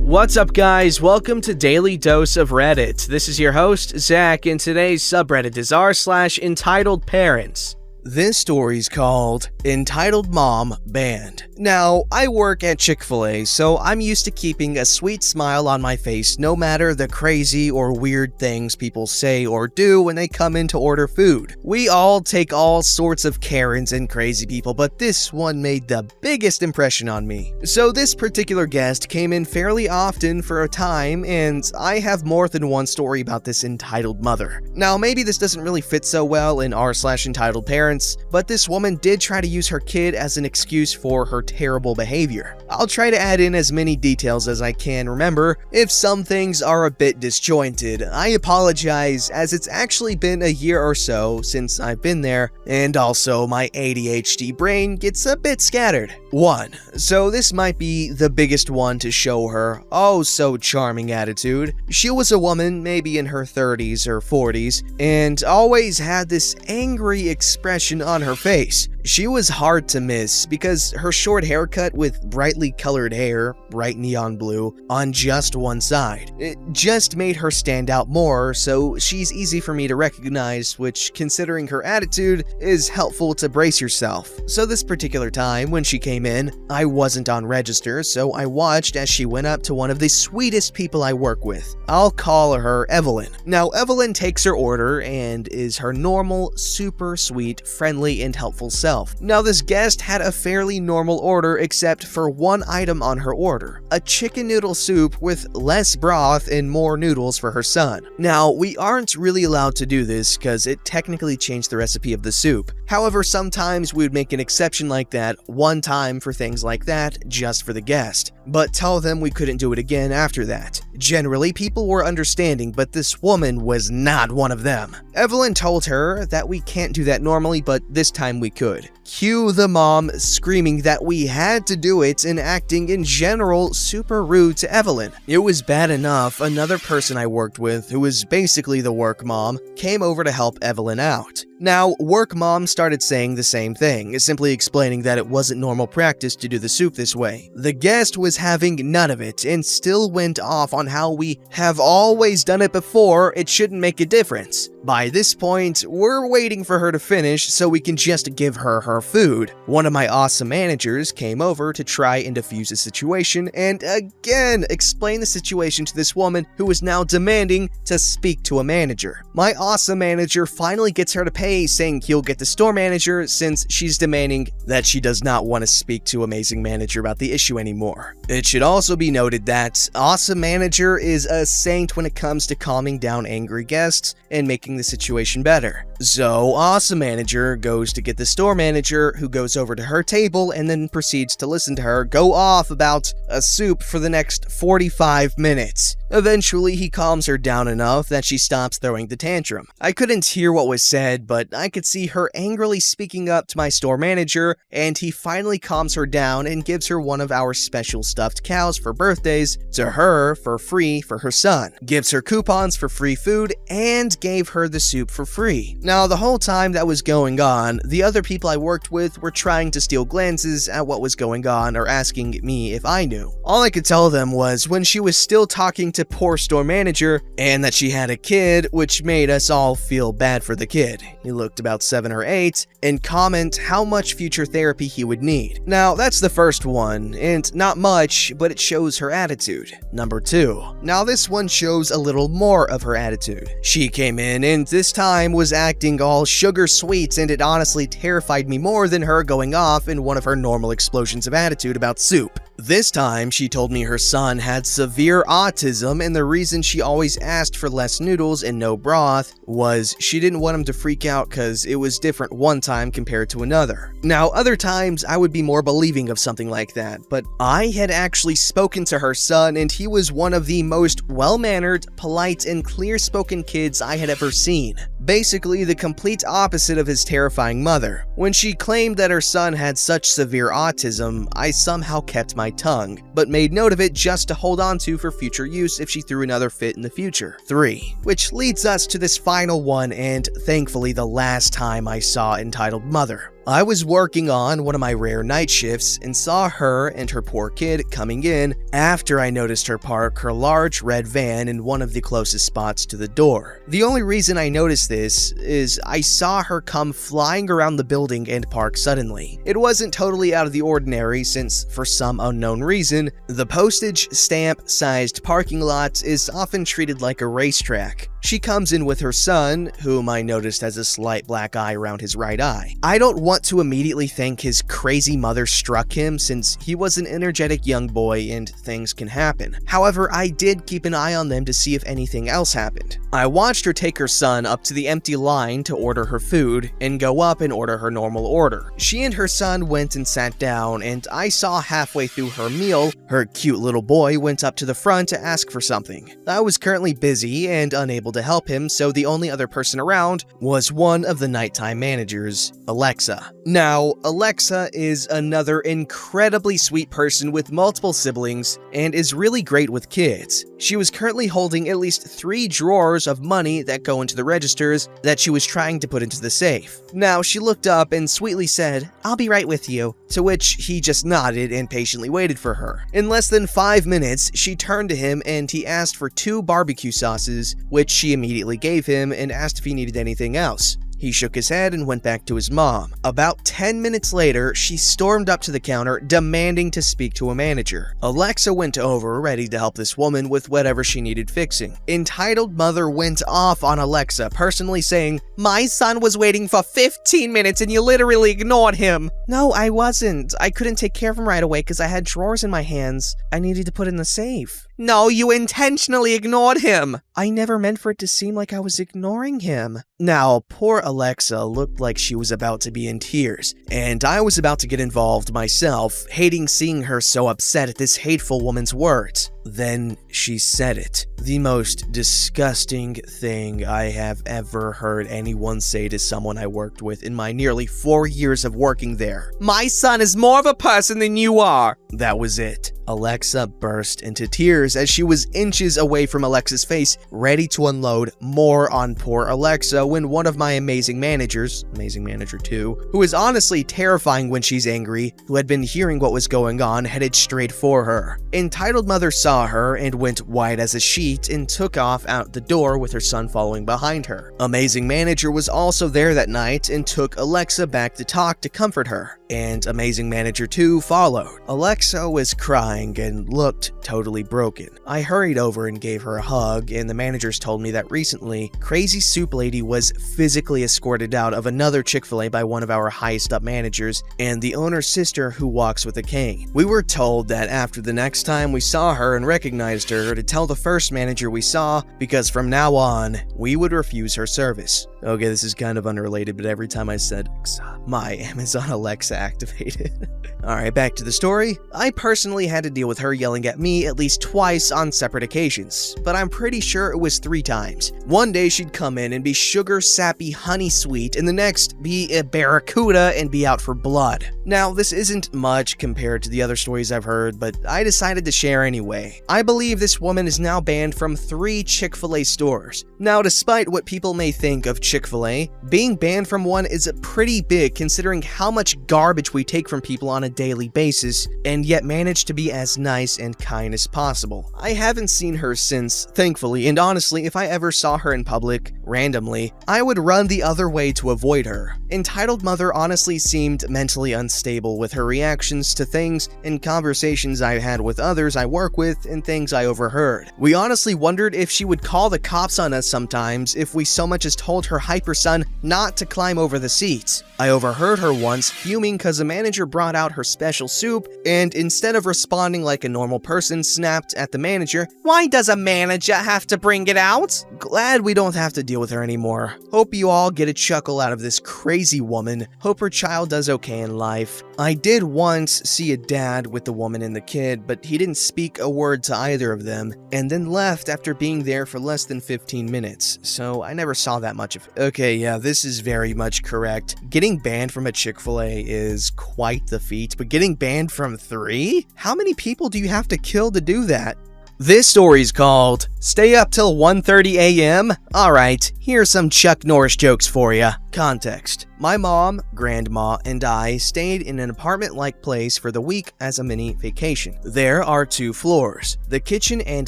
What's up, guys? Welcome to Daily Dose of Reddit. This is your host, Zach, and today's subreddit is r/EntitledParents. This story's called Entitled Mom Banned. Now, I work at Chick-fil-A, so I'm used to keeping a sweet smile on my face no matter the crazy or weird things people say or do when they come in to order food. We all take all sorts of Karens and crazy people, but this one made the biggest impression on me. So this particular guest came in fairly often for a time, and I have more than one story about this entitled mother. Now, maybe this doesn't really fit so well in r/EntitledParents, but this woman did try to use her kid as an excuse for her terrible behavior. I'll try to add in as many details as I can remember. If some things are a bit disjointed, I apologize, as it's actually been a year or so since I've been there, and also my ADHD brain gets a bit scattered. 1. So this might be the biggest one to show her oh so charming attitude. She was a woman, maybe in her 30s or 40s, and always had this angry expression on her face. She was hard to miss because her short haircut with brightly colored hair, bright neon blue, on just one side. It just made her stand out more, so she's easy for me to recognize, which, considering her attitude, is helpful to brace yourself. So this particular time, when she came in, I wasn't on register, so I watched as she went up to one of the sweetest people I work with. I'll call her Evelyn. Now, Evelyn takes her order and is her normal, super sweet, friendly, and helpful self. Now, this guest had a fairly normal order except for one item on her order: a chicken noodle soup with less broth and more noodles for her son. Now, we aren't really allowed to do this because it technically changed the recipe of the soup. However, sometimes we would make an exception like that one time for things like that, just for the guest, but tell them we couldn't do it again after that. Generally, people were understanding, but this woman was not one of them. Evelyn told her that we can't do that normally, but this time we could. Cue the mom screaming that we had to do it and acting in general super rude to Evelyn. It was bad enough another person I worked with, who was basically the work mom, came over to help Evelyn out. Now, work mom started saying the same thing, simply explaining that it wasn't normal practice to do the soup this way. The guest was having none of it and still went off on how we have always done it before, it shouldn't make a difference. By this point, we're waiting for her to finish so we can just give her her food. One of my awesome managers came over to try and defuse the situation and again explain the situation to this woman who was now demanding to speak to a manager. My awesome manager finally gets her to pay, saying he'll get the store manager since she's demanding that she does not want to speak to amazing manager about the issue anymore. It should also be noted that awesome manager is a saint when it comes to calming down angry guests and making the situation better. So awesome manager goes to get the store manager, who goes over to her table and then proceeds to listen to her go off about a soup for the next 45 minutes. Eventually, he calms her down enough that she stops throwing the tantrum. I couldn't hear what was said, but I could see her angrily speaking up to my store manager, and he finally calms her down and gives her one of our special stuffed cows for birthdays to her for free for her son, gives her coupons for free food, and gave her the soup for free. Now, the whole time that was going on, the other people I worked with were trying to steal glances at what was going on or asking me if I knew. All I could tell them was when she was still talking to poor store manager and that she had a kid, which made us all feel bad for the kid. He looked about 7 or 8 and comment how much future therapy he would need. Now, that's the first one, and not much, but it shows her attitude. Number 2. Now, this one shows a little more of her attitude. She came in and this time was acting all sugar sweet, and it honestly terrified me more than her going off in one of her normal explosions of attitude about soup. This time, she told me her son had severe autism, and the reason she always asked for less noodles and no broth was she didn't want him to freak out because it was different one time compared to another. Now, other times I would be more believing of something like that, but I had actually spoken to her son, and he was one of the most well-mannered, polite, and clear-spoken kids I had ever seen. Basically, the complete opposite of his terrifying mother. When she claimed that her son had such severe autism, I somehow kept my tongue, but made note of it just to hold on to for future use if she threw another fit in the future. 3. Which leads us to this final one, and thankfully the last time I saw entitled mother. I was working on one of my rare night shifts and saw her and her poor kid coming in after I noticed her park her large red van in one of the closest spots to the door. The only reason I noticed this is I saw her come flying around the building and park suddenly. It wasn't totally out of the ordinary since, for some unknown reason, the postage stamp-sized parking lot is often treated like a racetrack. She comes in with her son, whom I noticed has a slight black eye around his right eye. I don't want to immediately think his crazy mother struck him since he was an energetic young boy and things can happen. However, I did keep an eye on them to see if anything else happened. I watched her take her son up to the empty line to order her food and go up and order her normal order. She and her son went and sat down, and I saw halfway through her meal, her cute little boy went up to the front to ask for something. I was currently busy and unable to help him, so the only other person around was one of the nighttime managers, Alexa. Now, Alexa is another incredibly sweet person with multiple siblings and is really great with kids. She was currently holding at least 3 drawers of money that go into the registers that she was trying to put into the safe. Now, she looked up and sweetly said, "I'll be right with you," to which he just nodded and patiently waited for her. In less than 5 minutes, she turned to him and he asked for 2 barbecue sauces, which she immediately gave him and asked if he needed anything else. He shook his head and went back to his mom. About 10 minutes later, she stormed up to the counter, demanding to speak to a manager. Alexa went over, ready to help this woman with whatever she needed fixing. Entitled mother went off on Alexa, personally saying, "My son was waiting for 15 minutes and you literally ignored him." "No, I wasn't. I couldn't take care of him right away because I had drawers in my hands I needed to put in the safe." "No, you intentionally ignored him." "I never meant for it to seem like I was ignoring him." Now, poor Alexa looked like she was about to be in tears, and I was about to get involved myself, hating seeing her so upset at this hateful woman's words. Then she said it. The most disgusting thing I have ever heard anyone say to someone I worked with in my nearly 4 years of working there. "My son is more of a person than you are." That was it. Alexa burst into tears as she was inches away from Alexa's face, ready to unload more on poor Alexa when one of my amazing managers, Amazing Manager 2, who is honestly terrifying when she's angry, who had been hearing what was going on, headed straight for her. Entitled mother saw her and went white as a sheet and took off out the door with her son following behind her. Amazing Manager was also there that night and took Alexa back to talk to comfort her, and Amazing Manager 2 followed. Alexa was crying and looked totally broken. I hurried over and gave her a hug, and the managers told me that recently, Crazy Soup Lady was physically escorted out of another Chick-fil-A by one of our highest up managers and the owner's sister who walks with a cane. We were told that after the next time we saw her and recognized her to tell the first manager we saw, because from now on, we would refuse her service. Okay, this is kind of unrelated, but every time I said Alexa, my Amazon Alexa activated. Alright, back to the story. I personally had to deal with her yelling at me at least twice on separate occasions, but I'm pretty sure it was 3 times. One day she'd come in and be sugar sappy honey sweet, and the next be a barracuda and be out for blood. Now, this isn't much compared to the other stories I've heard, but I decided to share anyway. I believe this woman is now banned from 3 Chick-fil-A stores. Now, despite what people may think of Chick-fil-A, being banned from one is pretty big considering how much garbage we take from people on a daily basis, and yet manage to be as nice and kind as possible. I haven't seen her since, thankfully, and honestly, if I ever saw her in public, randomly, I would run the other way to avoid her. Entitled mother honestly seemed mentally unstable with her reactions to things and conversations I had with others I work with and things I overheard. We honestly wondered if she would call the cops on us sometimes if we so much as told her hyper son not to climb over the seats. I overheard her once fuming because a manager brought out her special soup and instead of responding like a normal person, snapped at the manager, "Why does a manager have to bring it out?" Glad we don't have to deal with her anymore. Hope you all get a chuckle out of this crazy woman. Hope her child does okay in life. I did once see a dad with the woman and the kid, but he didn't speak a word to either of them, and then left after being there for less than 15 minutes, so I never saw that much of it. Okay, yeah, this is very much correct. Getting banned from a Chick-fil-A is quite the feat, but getting banned from 3? How many people do you have to kill to do that? This story is called Stay up till 1:30 a.m.? Alright, here's some Chuck Norris jokes for ya. Context. My mom, grandma, and I stayed in an apartment-like place for the week as a mini vacation. There are 2 floors, the kitchen and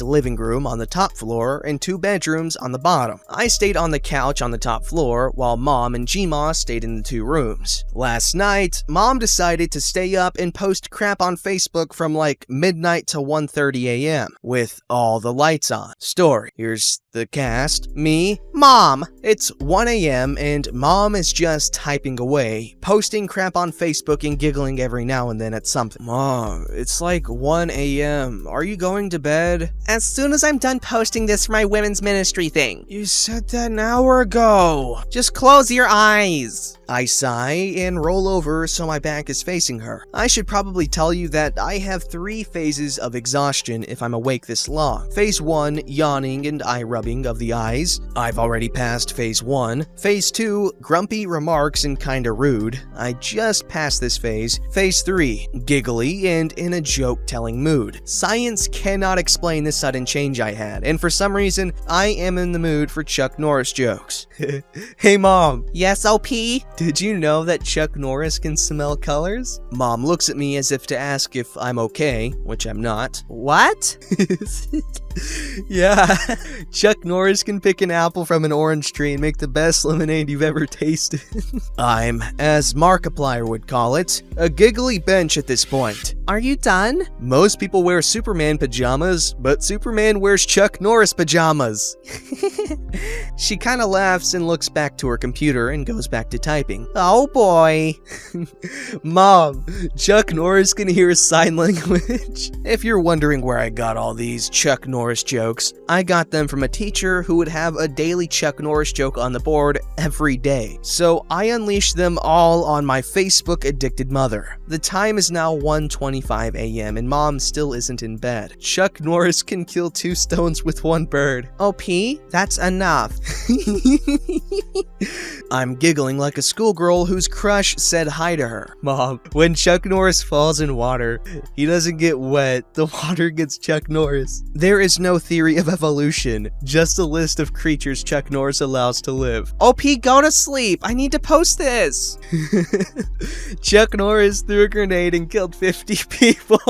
living room on the top floor and 2 bedrooms on the bottom. I stayed on the couch on the top floor while Mom and Gma stayed in the 2 rooms. Last night, Mom decided to stay up and post crap on Facebook from like midnight to 1:30 a.m. with all the lights on. Story. Here's the cast. Me, Mom. It's 1 a.m. and Mom is just typing away, posting crap on Facebook and giggling every now and then at something. Mom, it's like 1 a.m. Are you going to bed? As soon as I'm done posting this for my women's ministry thing. You said that an hour ago. Just close your eyes. I sigh and roll over so my back is facing her. I should probably tell you that I have 3 phases of exhaustion if I'm awake this long. Phase 1, yawning and eye rubbing of the eyes. I've already passed phase 1. Phase 2, grumpy remarks and kinda rude. I just passed this phase. Phase 3, giggly and in a joke-telling mood. Science cannot explain the sudden change I had, and for some reason, I am in the mood for Chuck Norris jokes. Hey Mom. Yes, OP? Did you know that Chuck Norris can smell colors? Mom looks at me as if to ask if I'm okay, which I'm not. What? Yeah, Chuck Norris can pick an apple from an orange tree and make the best lemonade you've ever tasted. I'm, as Markiplier would call it, a giggly bench at this point. Are you done? Most people wear Superman pajamas, but Superman wears Chuck Norris pajamas. She kinda laughs and looks back to her computer and goes back to typing. Oh boy. Mom, Chuck Norris can hear sign language. If you're wondering where I got all these Chuck Norris jokes, I got them from a teacher who would have a daily Chuck Norris joke on the board every day. So I unleashed them all on my Facebook addicted mother. The time is now 1:25 a.m. and Mom still isn't in bed. Chuck Norris can kill 2 stones with 1 bird. OP, that's enough. I'm giggling like a schoolgirl whose crush said hi to her. Mom, when Chuck Norris falls in water, he doesn't get wet, the water gets Chuck Norris. There is no theory of evolution, just a list of creatures Chuck Norris allows to live. OP, go to sleep, I need to post this. Chuck Norris threw a grenade and killed 50 people.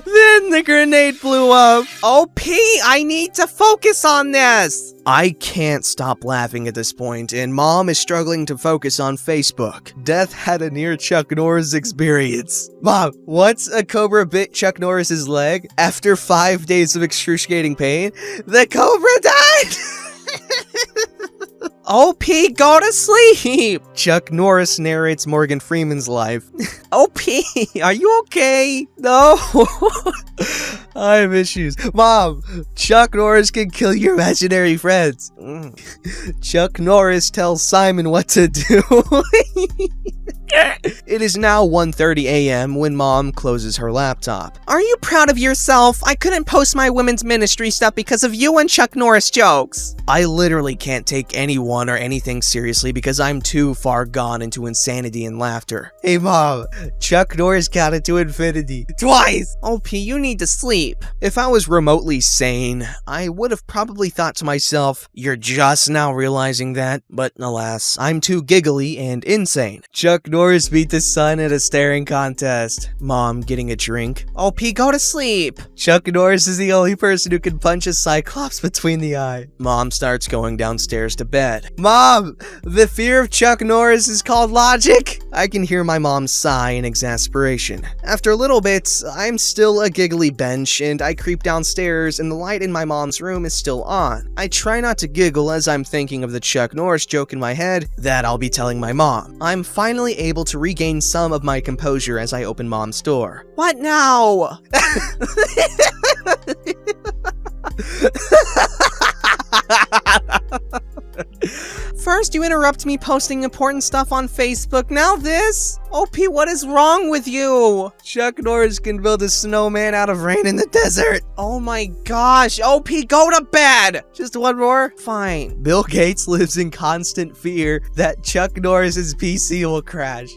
Then the grenade blew up. OP, I need to focus on this. I can't stop laughing at this point, and Mom is struggling to focus on Facebook. Death had a near Chuck Norris experience. Mom, once a cobra bit Chuck Norris's leg, after 5 days of excruciating pain, the cobra died! OP, go to sleep! Chuck Norris narrates Morgan Freeman's life. OP, are you okay? No. I have issues. Mom, Chuck Norris can kill your imaginary friends. Chuck Norris tells Simon what to do. It is now 1:30 a.m. when Mom closes her laptop. Are you proud of yourself? I couldn't post my women's ministry stuff because of you and Chuck Norris jokes. I literally can't take anyone or anything seriously because I'm too far gone into insanity and laughter. Hey Mom, Chuck Norris counted to infinity. Twice! OP, you need to sleep. If I was remotely sane, I would have probably thought to myself, you're just now realizing that, but alas, I'm too giggly and insane. Chuck Norris beat the sun at a staring contest. Mom getting a drink. OP, go to sleep. Chuck Norris is the only person who can punch a cyclops between the eye. Mom starts going downstairs to bed. Mom, the fear of Chuck Norris is called logic. I can hear my mom sigh in exasperation. After a little bit, I'm still a giggly bench and I creep downstairs and the light in my mom's room is still on. I try not to giggle as I'm thinking of the Chuck Norris joke in my head that I'll be telling my mom. I'm finally able to regain some of my composure as I open Mom's door. What now? First you interrupt me posting important stuff on Facebook, now this? OP, what is wrong with you? Chuck Norris can build a snowman out of rain in the desert. Oh my gosh, OP, go to bed! Just one more? Fine. Bill Gates lives in constant fear that Chuck Norris's PC will crash.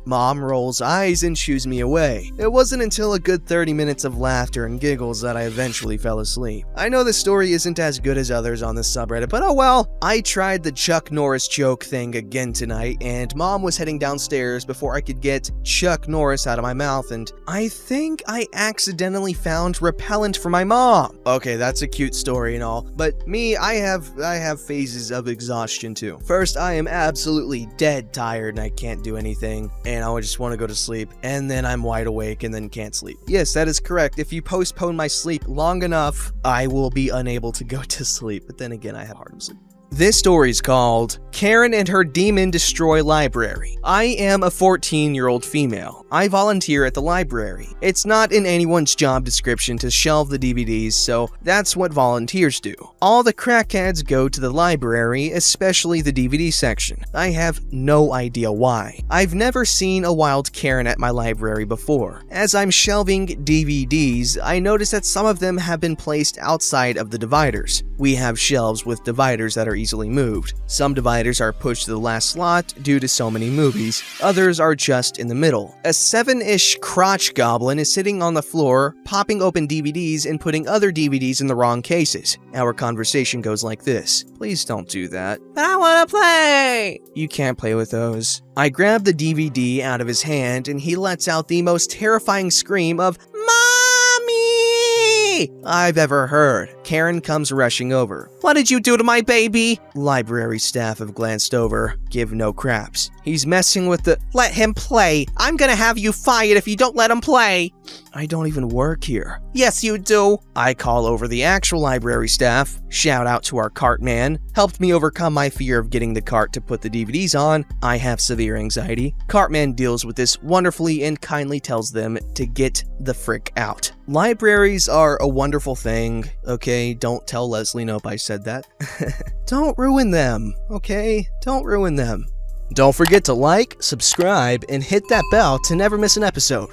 Mom rolls eyes and shoos me away. It wasn't until a good 30 minutes of laughter and giggles that I eventually fell asleep. I know this story isn't as good as others on this subreddit, but oh well. I tried the Chuck Norris joke thing again tonight, and Mom was heading downstairs before I could get Chuck Norris out of my mouth, and I think I accidentally found repellent for my mom. Okay, that's a cute story and all, but me, I have phases of exhaustion too. First, I am absolutely dead tired and I can't do anything, and I just want to go to sleep, and then I'm wide awake and then can't sleep. Yes, that is correct. If you postpone my sleep long enough, I will be unable to go to sleep, but then again, I have hard sleep. This story is called Karen and Her Demon Destroy Library. I am a 14-year-old female. I volunteer at the library. It's not in anyone's job description to shelve the DVDs, so that's what volunteers do. All the crackheads go to the library, especially the DVD section. I have no idea why. I've never seen a wild Karen at my library before. As I'm shelving DVDs, I notice that some of them have been placed outside of the dividers. We have shelves with dividers that are easily moved. Some dividers are pushed to the last slot due to so many movies. Others are just in the middle. A 7-ish crotch goblin is sitting on the floor, popping open DVDs and putting other DVDs in the wrong cases. Our conversation goes like this. Please don't do that. But I want to play! You can't play with those. I grab the DVD out of his hand and he lets out the most terrifying scream of I've ever heard. Karen comes rushing over. What did you do to my baby? Library staff have glanced over. Give no craps. He's messing with the... Let him play. I'm gonna have you fired if you don't let him play. I don't even work here. Yes, you do. I call over the actual library staff. Shout out to our cart man. Helped me overcome my fear of getting the cart to put the DVDs on. I have severe anxiety. Cartman deals with this wonderfully and kindly tells them to get the frick out. Libraries are a wonderful thing, okay? Don't tell Leslie Nope I said that. Don't ruin them, okay? Don't ruin them. Don't forget to like, subscribe, and hit that bell to never miss an episode.